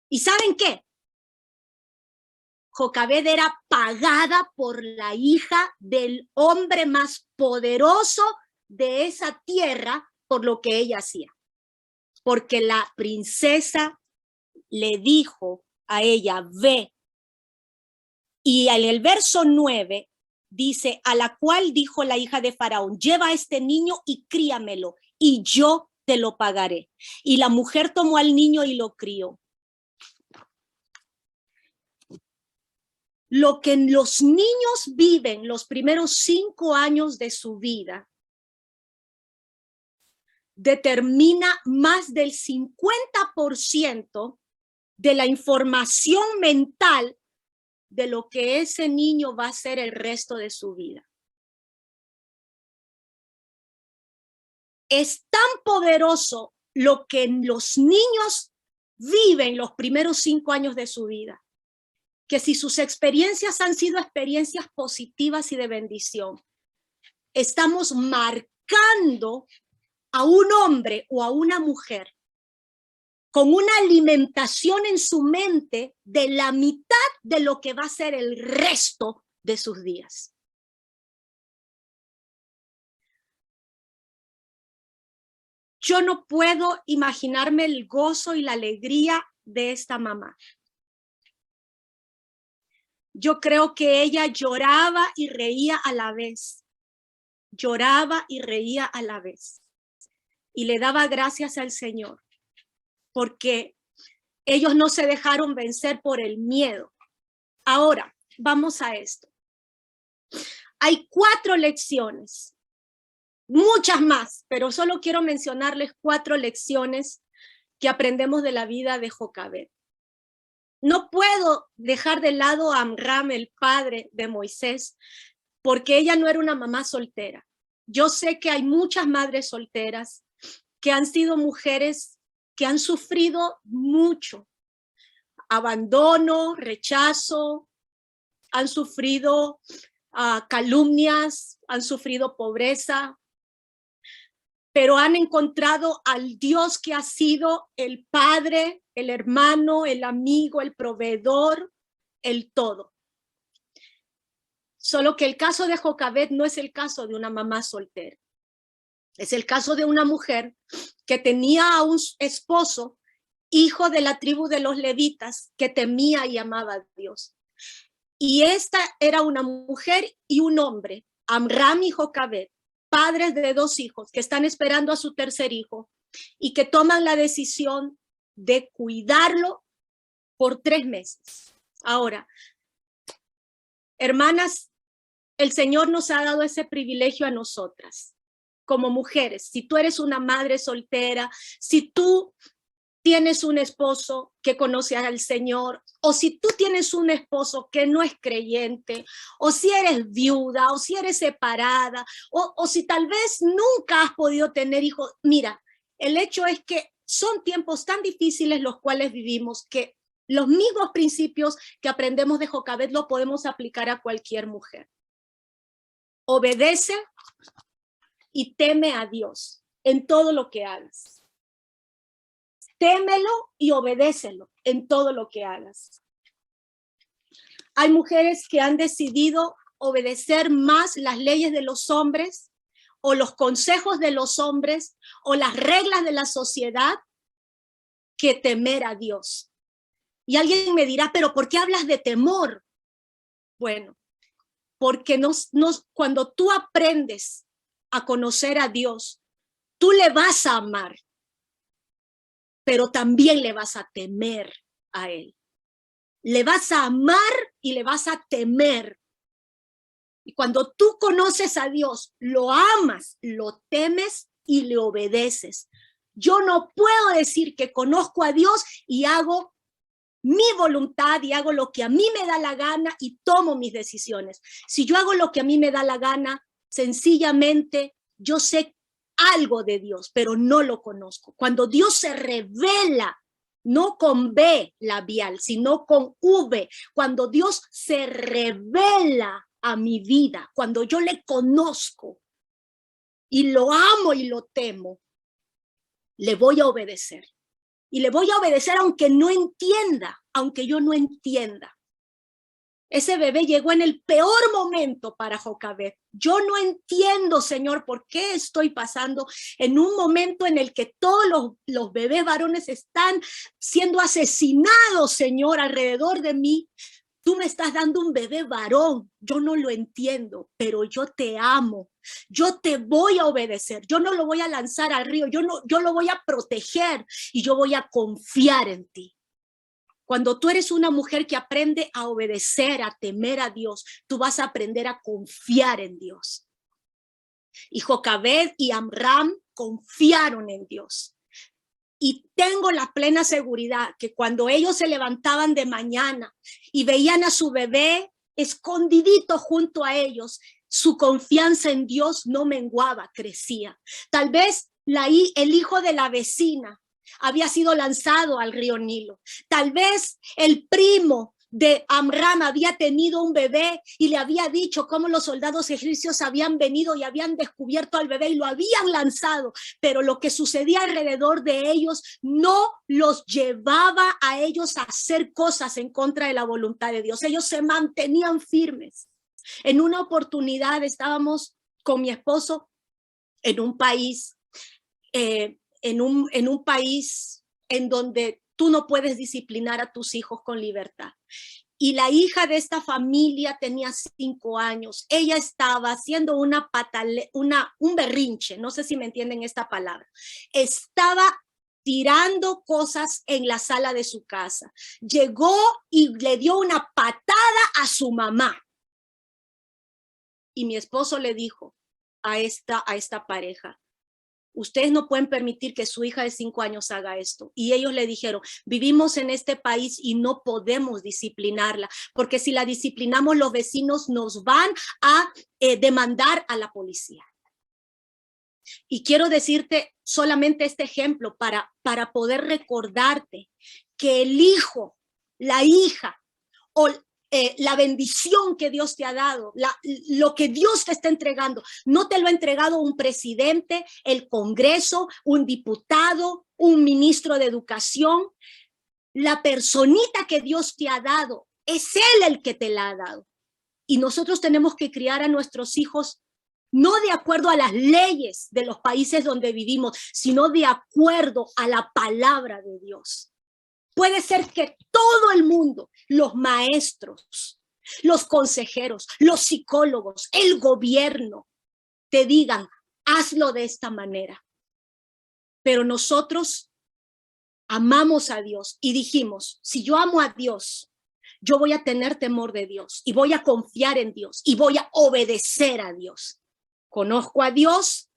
S1: ¿Y saben qué? Jocabed era pagada por la hija del hombre más poderoso de esa tierra por lo que ella hacía. Porque la princesa le dijo a ella, ve. Y en el verso 9 dice, a la cual dijo la hija de Faraón, lleva a este niño y críamelo, y yo te lo pagaré. Y la mujer tomó al niño y lo crió. Lo que los niños viven los primeros 5 años de su vida determina más del 50% de la información mental de lo que ese niño va a hacer el resto de su vida. Es tan poderoso lo que los niños viven los primeros 5 años de su vida, que si sus experiencias han sido experiencias positivas y de bendición, estamos marcando a un hombre o a una mujer con una alimentación en su mente de la mitad de lo que va a ser el resto de sus días. Yo no puedo imaginarme el gozo y la alegría de esta mamá. Yo creo que ella lloraba y reía a la vez. Lloraba y reía a la vez. Y le daba gracias al Señor, porque ellos no se dejaron vencer por el miedo. Ahora, vamos a esto. Hay 4 lecciones, muchas más, pero solo quiero mencionarles 4 lecciones que aprendemos de la vida de Jocabed. No puedo dejar de lado a Amram, el padre de Moisés, porque ella no era una mamá soltera. Yo sé que hay muchas madres solteras que han sido mujeres que han sufrido mucho. Abandono, rechazo, han sufrido calumnias, han sufrido pobreza, pero han encontrado al Dios que ha sido el padre, el hermano, el amigo, el proveedor, el todo. Solo que el caso de Jocabed no es el caso de una mamá soltera. Es el caso de una mujer que tenía a un esposo, hijo de la tribu de los levitas, que temía y amaba a Dios. Y esta era una mujer y un hombre, Amram y Jocabed, padres de 2 hijos que están esperando a su tercer hijo y que toman la decisión de cuidarlo por 3 meses. Ahora, hermanas, el Señor nos ha dado ese privilegio a nosotras, como mujeres. Si tú eres una madre soltera, si tú tienes un esposo que conoce al Señor, o si tú tienes un esposo que no es creyente, o si eres viuda, o si eres separada, o si tal vez nunca has podido tener hijos, mira, el hecho es que son tiempos tan difíciles los cuales vivimos que los mismos principios que aprendemos de Jocabed lo podemos aplicar a cualquier mujer. Obedece y teme a Dios en todo lo que hagas. Témelo y obedécelo en todo lo que hagas. Hay mujeres que han decidido obedecer más las leyes de los hombres o los consejos de los hombres o las reglas de la sociedad que temer a Dios. Y alguien me dirá, pero ¿por qué hablas de temor? Bueno, porque cuando tú aprendes a conocer a Dios, tú le vas a amar, pero también le vas a temer a Él. Le vas a amar y le vas a temer. Y cuando tú conoces a Dios, lo amas, lo temes y le obedeces. Yo no puedo decir que conozco a Dios y hago mi voluntad y hago lo que a mí me da la gana y tomo mis decisiones. Si yo hago lo que a mí me da la gana, sencillamente yo sé algo de Dios, pero no lo conozco. Cuando Dios se revela, no con B labial, sino con V, cuando Dios se revela a mi vida, cuando yo le conozco y lo amo y lo temo, le voy a obedecer. Y le voy a obedecer aunque no entienda, aunque yo no entienda. Ese bebé llegó en el peor momento para Jocabed. Yo no entiendo, Señor, por qué estoy pasando en un momento en el que todos los bebés varones están siendo asesinados, Señor, alrededor de mí. Tú me estás dando un bebé varón, yo no lo entiendo, pero yo te amo, yo te voy a obedecer, yo no lo voy a lanzar al río, yo lo voy a proteger y yo voy a confiar en ti. Cuando tú eres una mujer que aprende a obedecer, a temer a Dios, tú vas a aprender a confiar en Dios. Y Jocabed y Amram confiaron en Dios. Y tengo la plena seguridad que cuando ellos se levantaban de mañana y veían a su bebé escondidito junto a ellos, su confianza en Dios no menguaba, crecía. Tal vez el hijo de la vecina había sido lanzado al río Nilo. Tal vez el primo de Amram había tenido un bebé y le había dicho cómo los soldados egipcios habían venido y habían descubierto al bebé y lo habían lanzado, pero lo que sucedía alrededor de ellos no los llevaba a ellos a hacer cosas en contra de la voluntad de Dios. Ellos se mantenían firmes. En una oportunidad estábamos con mi esposo en un país, en un país en donde tú no puedes disciplinar a tus hijos con libertad. Y la hija de esta familia tenía 5 años. Ella estaba haciendo un berrinche, no sé si me entienden esta palabra. Estaba tirando cosas en la sala de su casa. Llegó y le dio una patada a su mamá. Y mi esposo le dijo a esta pareja, ustedes no pueden permitir que su hija de 5 años haga esto. Y ellos le dijeron, vivimos en este país y no podemos disciplinarla, porque si la disciplinamos los vecinos nos van a demandar a la policía. Y quiero decirte solamente este ejemplo para poder recordarte que el hijo, la hija o la bendición que Dios te ha dado, lo que Dios te está entregando, no te lo ha entregado un presidente, el Congreso, un diputado, un ministro de educación. La personita que Dios te ha dado, es Él el que te la ha dado. Y nosotros tenemos que criar a nuestros hijos no de acuerdo a las leyes de los países donde vivimos, sino de acuerdo a la palabra de Dios. Puede ser que todo el mundo, los maestros, los consejeros, los psicólogos, el gobierno, te digan, hazlo de esta manera. Pero nosotros amamos a Dios y dijimos, si yo amo a Dios, yo voy a tener temor de Dios y voy a confiar en Dios y voy a obedecer a Dios. Conozco a Dios,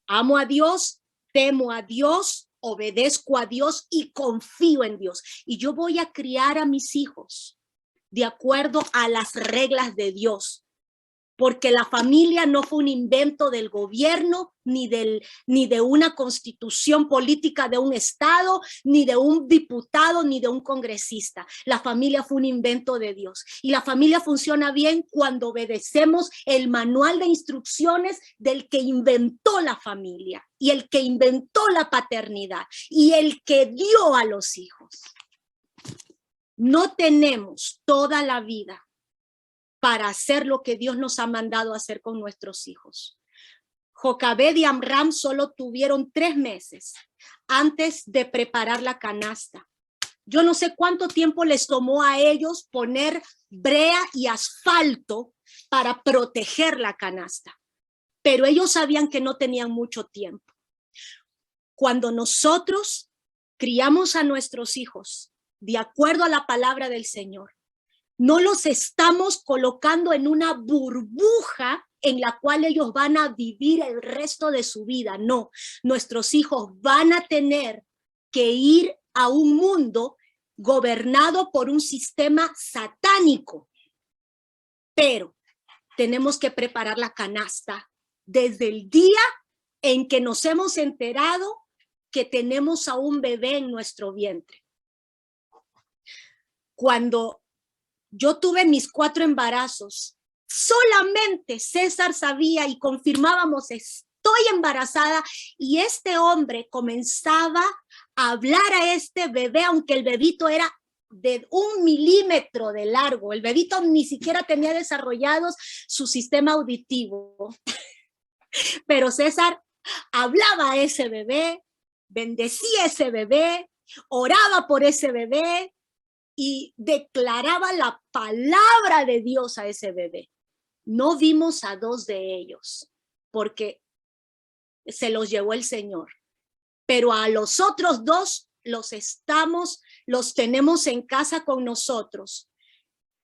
S1: amo a Dios, temo a Dios, obedezco a Dios y confío en Dios. Y yo voy a criar a mis hijos de acuerdo a las reglas de Dios. Porque la familia no fue un invento del gobierno, ni de una constitución política de un estado, ni de un diputado, ni de un congresista. La familia fue un invento de Dios. Y la familia funciona bien cuando obedecemos el manual de instrucciones del que inventó la familia, y el que inventó la paternidad, y el que dio a los hijos. No tenemos toda la vida para hacer lo que Dios nos ha mandado hacer con nuestros hijos. Jocabed y Amram solo tuvieron 3 meses antes de preparar la canasta. Yo no sé cuánto tiempo les tomó a ellos poner brea y asfalto para proteger la canasta, pero ellos sabían que no tenían mucho tiempo. Cuando nosotros criamos a nuestros hijos de acuerdo a la palabra del Señor, no los estamos colocando en una burbuja en la cual ellos van a vivir el resto de su vida. No, nuestros hijos van a tener que ir a un mundo gobernado por un sistema satánico, pero tenemos que preparar la canasta desde el día en que nos hemos enterado que tenemos a un bebé en nuestro vientre. Cuando yo tuve mis 4 embarazos, solamente César sabía y confirmábamos, estoy embarazada, y este hombre comenzaba a hablar a este bebé, aunque el bebito era de 1 milímetro de largo, el bebito ni siquiera tenía desarrollado su sistema auditivo, pero César hablaba a ese bebé, bendecía a ese bebé, oraba por ese bebé, y declaraba la palabra de Dios a ese bebé. No vimos a 2 de ellos, porque se los llevó el Señor. Pero a los otros 2 los tenemos en casa con nosotros.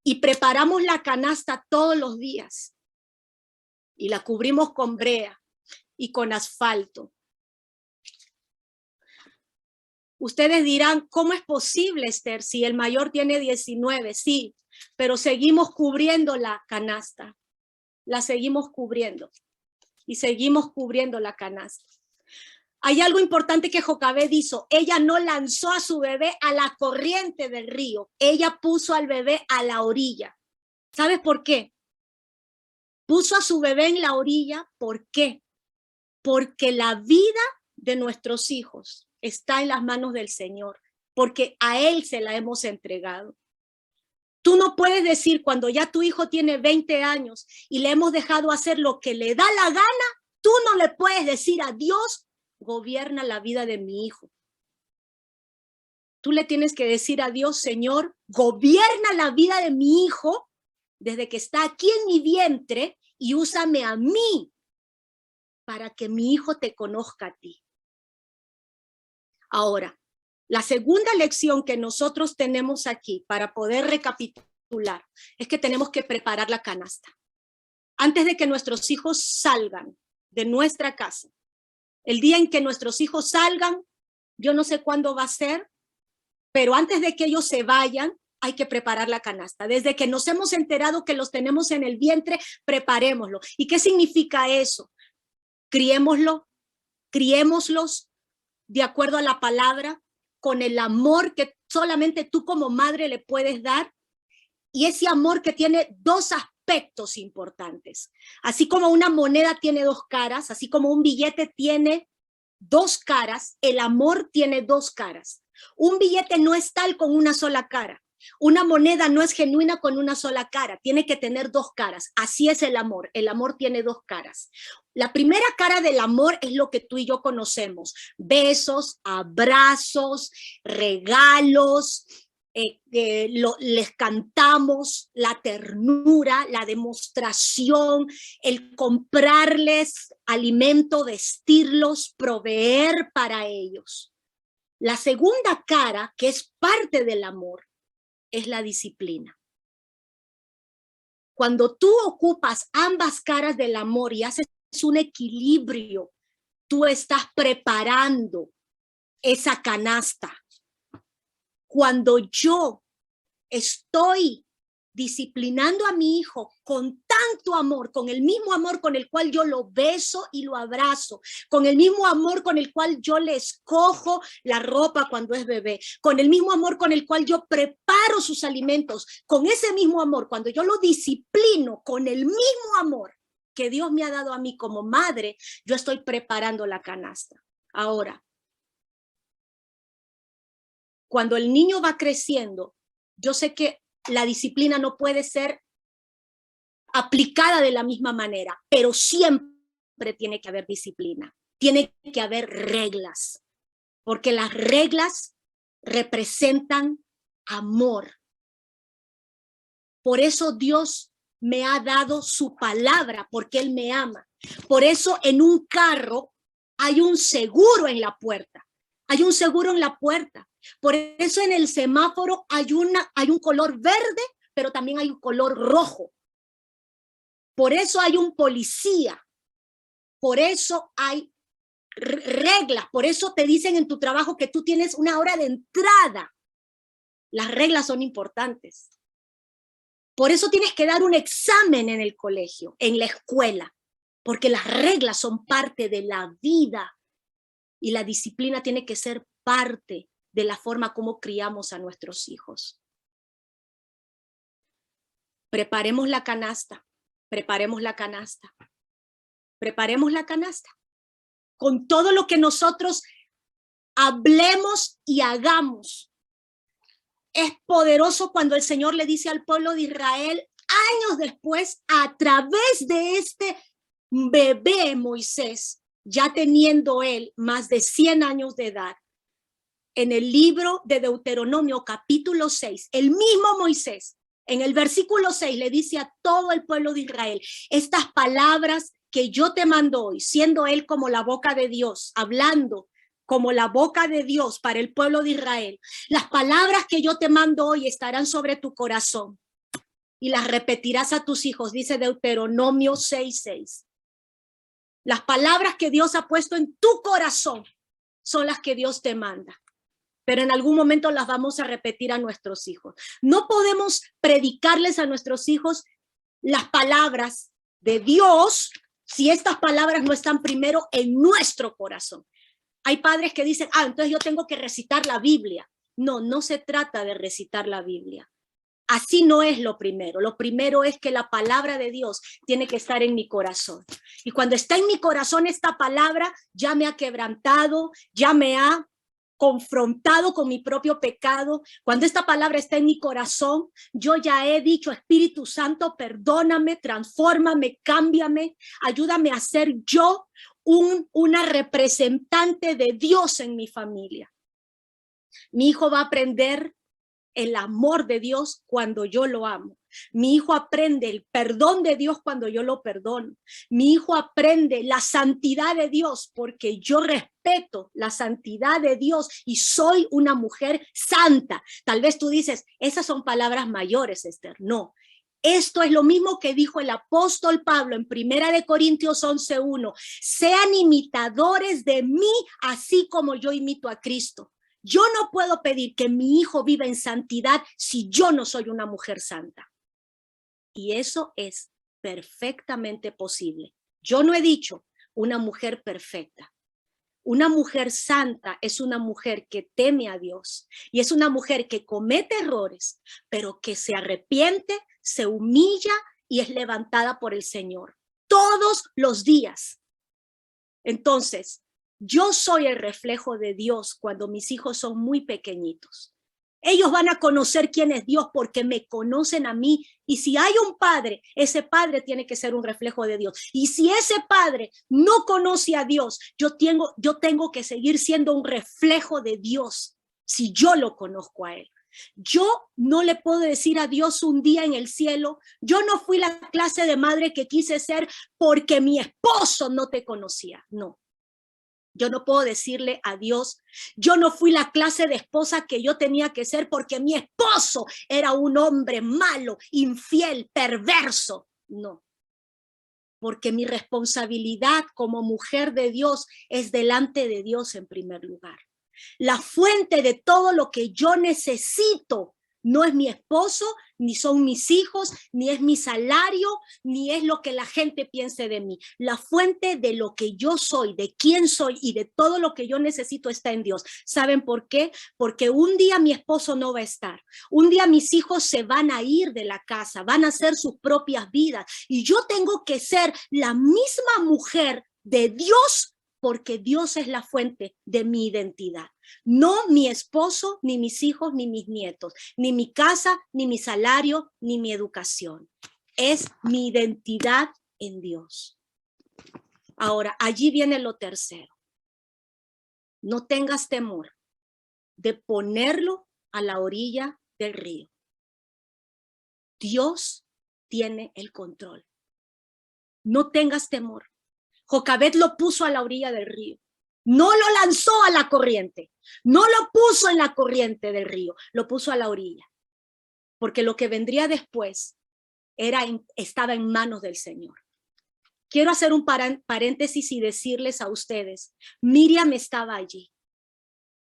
S1: Y preparamos la canasta todos los días. Y la cubrimos con brea y con asfalto. Ustedes dirán, ¿cómo es posible, Esther, si el mayor tiene 19? Sí, pero seguimos cubriendo la canasta. La seguimos cubriendo. Y seguimos cubriendo la canasta. Hay algo importante que Jocabed hizo. Ella no lanzó a su bebé a la corriente del río. Ella puso al bebé a la orilla. ¿Sabes por qué? Puso a su bebé en la orilla. ¿Por qué? Porque la vida de nuestros hijos está en las manos del Señor, porque a Él se la hemos entregado. Tú no puedes decir cuando ya tu hijo tiene 20 años y le hemos dejado hacer lo que le da la gana, tú no le puedes decir a Dios, gobierna la vida de mi hijo. Tú le tienes que decir a Dios, Señor, gobierna la vida de mi hijo desde que está aquí en mi vientre y úsame a mí para que mi hijo te conozca a ti. Ahora, la segunda lección que nosotros tenemos aquí para poder recapitular es que tenemos que preparar la canasta. Antes de que nuestros hijos salgan de nuestra casa, el día en que nuestros hijos salgan, yo no sé cuándo va a ser, pero antes de que ellos se vayan, hay que preparar la canasta. Desde que nos hemos enterado que los tenemos en el vientre, preparémoslo. ¿Y qué significa eso? Criémoslos de acuerdo a la palabra, con el amor que solamente tú como madre le puedes dar, y ese amor que tiene 2 aspectos importantes. Así como una moneda tiene 2 caras, así como un billete tiene 2 caras, el amor tiene 2 caras. Un billete no es tal con una sola cara. Una moneda no es genuina con una sola cara, tiene que tener 2 caras. Así es el amor tiene 2 caras. La primera cara del amor es lo que tú y yo conocemos: besos, abrazos, regalos, les cantamos, la ternura, la demostración, el comprarles alimento, vestirlos, proveer para ellos. La segunda cara, que es parte del amor, es la disciplina. Cuando tú ocupas ambas caras del amor y haces un equilibrio, tú estás preparando esa canasta. Cuando yo estoy disciplinando a mi hijo con tanto amor, con el mismo amor con el cual yo lo beso y lo abrazo, con el mismo amor con el cual yo le escojo la ropa cuando es bebé, con el mismo amor con el cual yo preparo sus alimentos, con ese mismo amor, cuando yo lo disciplino con el mismo amor que Dios me ha dado a mí como madre, yo estoy preparando la canasta. Ahora, cuando el niño va creciendo, yo sé que la disciplina no puede ser aplicada de la misma manera, pero siempre tiene que haber disciplina, tiene que haber reglas, porque las reglas representan amor. Por eso Dios me ha dado su palabra, porque Él me ama. Por eso en un carro hay un seguro en la puerta. Hay un seguro en la puerta. Por eso en el semáforo hay un color verde, pero también hay un color rojo. Por eso hay un policía. Por eso hay reglas. Por eso te dicen en tu trabajo que tú tienes una hora de entrada. Las reglas son importantes. Por eso tienes que dar un examen en el colegio, en la escuela, porque las reglas son parte de la vida y la disciplina tiene que ser parte de la forma como criamos a nuestros hijos. Preparemos la canasta, preparemos la canasta, preparemos la canasta. Con todo lo que nosotros hablemos y hagamos. Es poderoso cuando el Señor le dice al pueblo de Israel, años después, a través de este bebé Moisés, ya teniendo él más de 100 años de edad, en el libro de Deuteronomio capítulo 6, el mismo Moisés, en el versículo 6 le dice a todo el pueblo de Israel, estas palabras que yo te mando hoy, siendo él como la boca de Dios, hablando como la boca de Dios para el pueblo de Israel, las palabras que yo te mando hoy estarán sobre tu corazón y las repetirás a tus hijos, dice Deuteronomio 6:6. Las palabras que Dios ha puesto en tu corazón son las que Dios te manda, pero en algún momento las vamos a repetir a nuestros hijos. No podemos predicarles a nuestros hijos las palabras de Dios si estas palabras no están primero en nuestro corazón. Hay padres que dicen, entonces yo tengo que recitar la Biblia. No, no se trata de recitar la Biblia. Así no es lo primero. Lo primero es que la palabra de Dios tiene que estar en mi corazón. Y cuando está en mi corazón esta palabra, ya me ha quebrantado, ya me ha confrontado con mi propio pecado. Cuando esta palabra está en mi corazón, yo ya he dicho, Espíritu Santo, perdóname, transfórmame, cámbiame, ayúdame a ser yo una representante de Dios en mi familia. Mi hijo va a aprender el amor de Dios cuando yo lo amo. Mi hijo aprende el perdón de Dios cuando yo lo perdono. Mi hijo aprende la santidad de Dios porque yo respeto la santidad de Dios y soy una mujer santa. Tal vez tú dices, esas son palabras mayores, Esther. No. Esto es lo mismo que dijo el apóstol Pablo en 1 Corintios 11:1. Sean imitadores de mí, así como yo imito a Cristo. Yo no puedo pedir que mi hijo viva en santidad si yo no soy una mujer santa. Y eso es perfectamente posible. Yo no he dicho una mujer perfecta. Una mujer santa es una mujer que teme a Dios y es una mujer que comete errores, pero que se arrepiente, se humilla y es levantada por el Señor todos los días. Entonces, yo soy el reflejo de Dios cuando mis hijos son muy pequeñitos. Ellos van a conocer quién es Dios porque me conocen a mí. Y si hay un padre, ese padre tiene que ser un reflejo de Dios. Y si ese padre no conoce a Dios, yo tengo que seguir siendo un reflejo de Dios si yo lo conozco a él. Yo no le puedo decir a Dios un día en el cielo, yo no fui la clase de madre que quise ser porque mi esposo no te conocía. No. Yo no puedo decirle a Dios, yo no fui la clase de esposa que yo tenía que ser porque mi esposo era un hombre malo, infiel, perverso. No, porque mi responsabilidad como mujer de Dios es delante de Dios en primer lugar. La fuente de todo lo que yo necesito no es mi esposo, ni son mis hijos, ni es mi salario, ni es lo que la gente piense de mí. La fuente de lo que yo soy, de quién soy y de todo lo que yo necesito está en Dios. ¿Saben por qué? Porque un día mi esposo no va a estar. Un día mis hijos se van a ir de la casa, van a hacer sus propias vidas. Y yo tengo que ser la misma mujer de Dios porque Dios es la fuente de mi identidad. No mi esposo, ni mis hijos, ni mis nietos, ni mi casa, ni mi salario, ni mi educación. Es mi identidad en Dios. Ahora, allí viene lo tercero. No tengas temor de ponerlo a la orilla del río. Dios tiene el control. No tengas temor. Jocabed lo puso a la orilla del río. No lo lanzó a la corriente. No lo puso en la corriente del río. Lo puso a la orilla. Porque lo que vendría después estaba en manos del Señor. Quiero hacer un paréntesis y decirles a ustedes, Miriam estaba allí.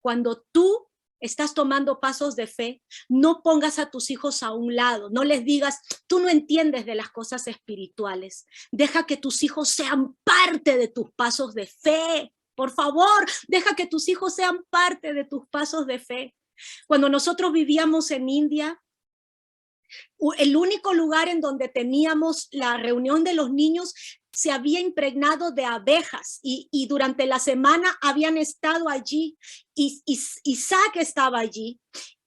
S1: Cuando tú estás tomando pasos de fe, no pongas a tus hijos a un lado, no les digas, tú no entiendes de las cosas espirituales. Deja que tus hijos sean parte de tus pasos de fe. Por favor, deja que tus hijos sean parte de tus pasos de fe. Cuando nosotros vivíamos en India, el único lugar en donde teníamos la reunión de los niños se había impregnado de abejas y durante la semana habían estado allí y Isaac estaba allí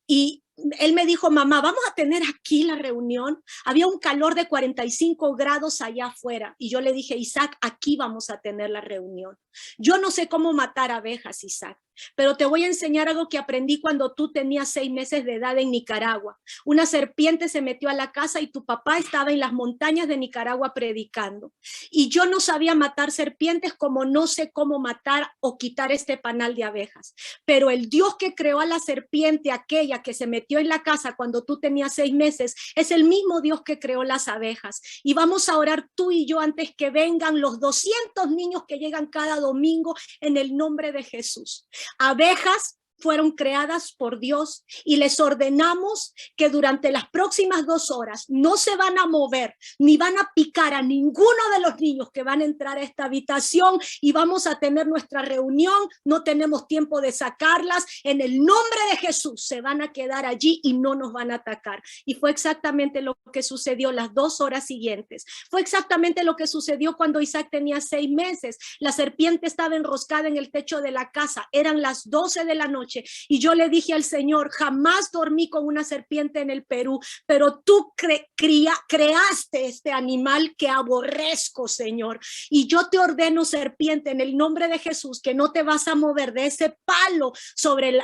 S1: y él me dijo, mamá, vamos a tener aquí la reunión. Había un calor de 45 grados allá afuera y yo le dije, Isaac, aquí vamos a tener la reunión. Yo no sé cómo matar abejas, Isaac, pero te voy a enseñar algo que aprendí cuando tú tenías 6 meses de edad en Nicaragua. Una serpiente se metió a la casa y tu papá estaba en las montañas de Nicaragua predicando. Y yo no sabía matar serpientes como no sé cómo matar o quitar este panal de abejas. Pero el Dios que creó a la serpiente, aquella que se metió en la casa cuando tú tenías 6 meses, es el mismo Dios que creó las abejas. Y vamos a orar tú y yo antes que vengan los 200 niños que llegan cada domingo en el nombre de Jesús. Abejas fueron creadas por Dios y les ordenamos que durante las próximas 2 horas no se van a mover ni van a picar a ninguno de los niños que van a entrar a esta habitación y vamos a tener nuestra reunión. No tenemos tiempo de sacarlas. En el nombre de Jesús se van a quedar allí y no nos van a atacar. Y fue exactamente lo que sucedió las 2 horas siguientes. Fue exactamente lo que sucedió cuando Isaac tenía 6 meses. La serpiente estaba enroscada en el techo de la casa. Eran las 12 de la noche. Y yo le dije al Señor, jamás dormí con una serpiente en el Perú, pero tú creaste este animal que aborrezco, Señor. Y yo te ordeno, serpiente, en el nombre de Jesús, que no te vas a mover de ese palo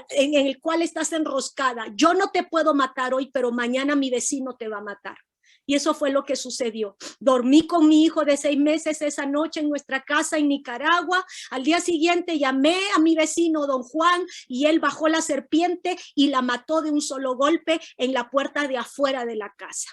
S1: en el cual estás enroscada. Yo no te puedo matar hoy, pero mañana mi vecino te va a matar. Y eso fue lo que sucedió. Dormí con mi hijo de 6 meses esa noche en nuestra casa en Nicaragua. Al día siguiente llamé a mi vecino, don Juan, y él bajó la serpiente y la mató de un solo golpe en la puerta de afuera de la casa.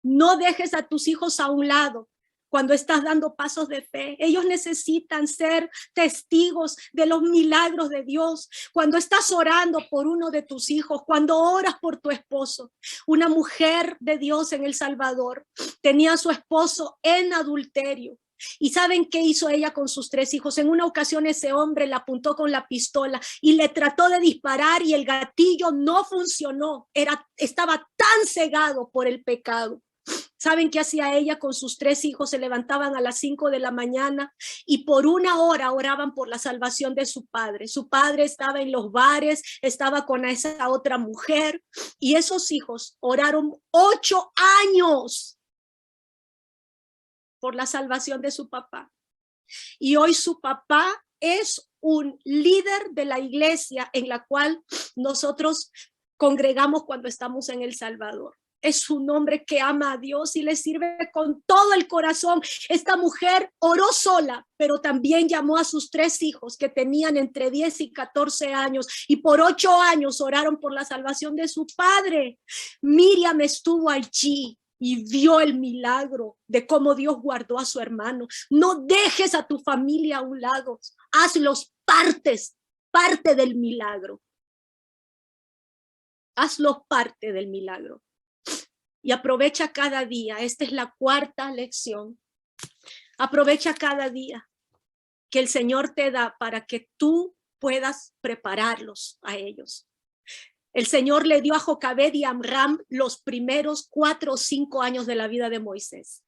S1: No dejes a tus hijos a un lado cuando estás dando pasos de fe. Ellos necesitan ser testigos de los milagros de Dios. Cuando estás orando por uno de tus hijos, cuando oras por tu esposo. Una mujer de Dios en El Salvador tenía a su esposo en adulterio. ¿Y saben qué hizo ella con sus 3 hijos? En una ocasión ese hombre la apuntó con la pistola y le trató de disparar y el gatillo no funcionó. Estaba tan cegado por el pecado. ¿Saben qué hacía ella con sus 3 hijos? Se levantaban a las 5 de la mañana y por 1 hora oraban por la salvación de su padre. Su padre estaba en los bares, estaba con esa otra mujer y esos hijos oraron 8 años por la salvación de su papá. Y hoy su papá es un líder de la iglesia en la cual nosotros congregamos cuando estamos en El Salvador. Es un hombre que ama a Dios y le sirve con todo el corazón. Esta mujer oró sola, pero también llamó a sus 3 hijos que tenían entre 10 y 14 años y por 8 años oraron por la salvación de su padre. Miriam estuvo allí y vio el milagro de cómo Dios guardó a su hermano. No dejes a tu familia a un lado, hazlos parte del milagro. Hazlos parte del milagro. Y aprovecha cada día. Esta es la 4ª lección. Aprovecha cada día que el Señor te da para que tú puedas prepararlos a ellos. El Señor le dio a Jocabed y a Amram los primeros 4 o 5 años de la vida de Moisés.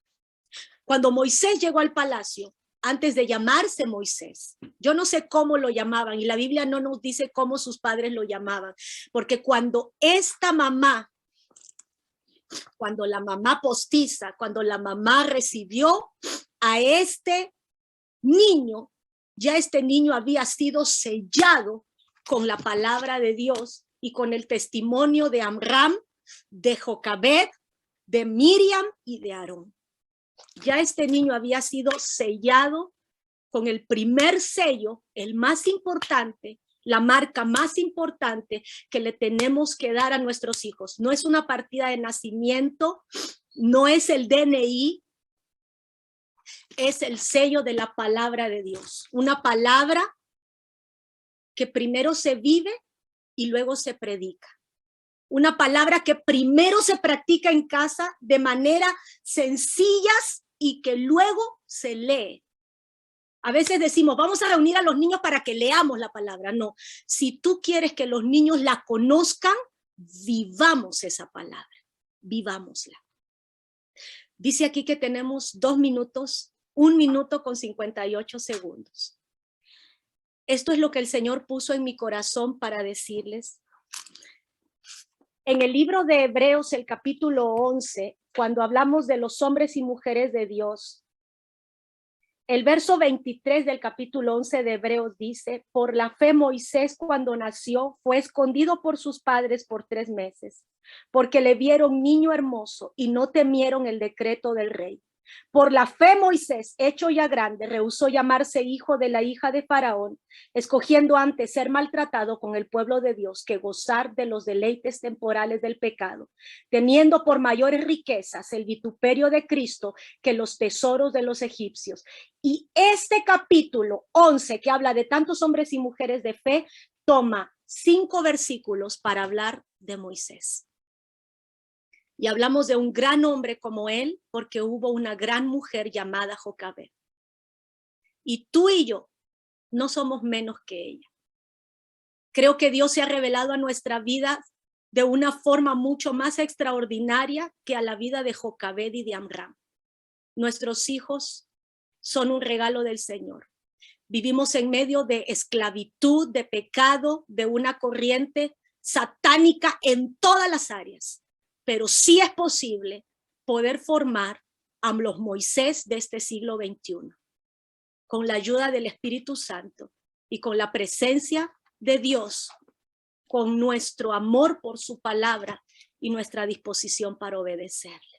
S1: Cuando Moisés llegó al palacio, antes de llamarse Moisés, yo no sé cómo lo llamaban y la Biblia no nos dice cómo sus padres lo llamaban, porque cuando la mamá postiza, cuando la mamá recibió a este niño, ya este niño había sido sellado con la palabra de Dios y con el testimonio de Amram, de Jocabed, de Miriam y de Aarón. Ya este niño había sido sellado con el primer sello, el más importante, la marca más importante que le tenemos que dar a nuestros hijos. No es una partida de nacimiento, no es el DNI, es el sello de la palabra de Dios. Una palabra que primero se vive y luego se predica. Una palabra que primero se practica en casa de manera sencillas y que luego se lee. A veces decimos, vamos a reunir a los niños para que leamos la palabra. No, si tú quieres que los niños la conozcan, vivamos esa palabra, vivámosla. Dice aquí que tenemos 2 minutos, 1 minuto con 58 segundos. Esto es lo que el Señor puso en mi corazón para decirles. En el libro de Hebreos, el capítulo 11, cuando hablamos de los hombres y mujeres de Dios, el verso 23 del capítulo 11 de Hebreos dice, por la fe Moisés cuando nació fue escondido por sus padres por 3 meses, porque le vieron niño hermoso y no temieron el decreto del rey. Por la fe Moisés, hecho ya grande, rehusó llamarse hijo de la hija de Faraón, escogiendo antes ser maltratado con el pueblo de Dios que gozar de los deleites temporales del pecado, teniendo por mayores riquezas el vituperio de Cristo que los tesoros de los egipcios. Y este capítulo 11, que habla de tantos hombres y mujeres de fe, toma 5 versículos para hablar de Moisés. Y hablamos de un gran hombre como él, porque hubo una gran mujer llamada Jocabed. Y tú y yo no somos menos que ella. Creo que Dios se ha revelado a nuestra vida de una forma mucho más extraordinaria que a la vida de Jocabed y de Amram. Nuestros hijos son un regalo del Señor. Vivimos en medio de esclavitud, de pecado, de una corriente satánica en todas las áreas. Pero sí es posible poder formar a los Moisés de este siglo XXI, con la ayuda del Espíritu Santo y con la presencia de Dios, con nuestro amor por su palabra y nuestra disposición para obedecerla.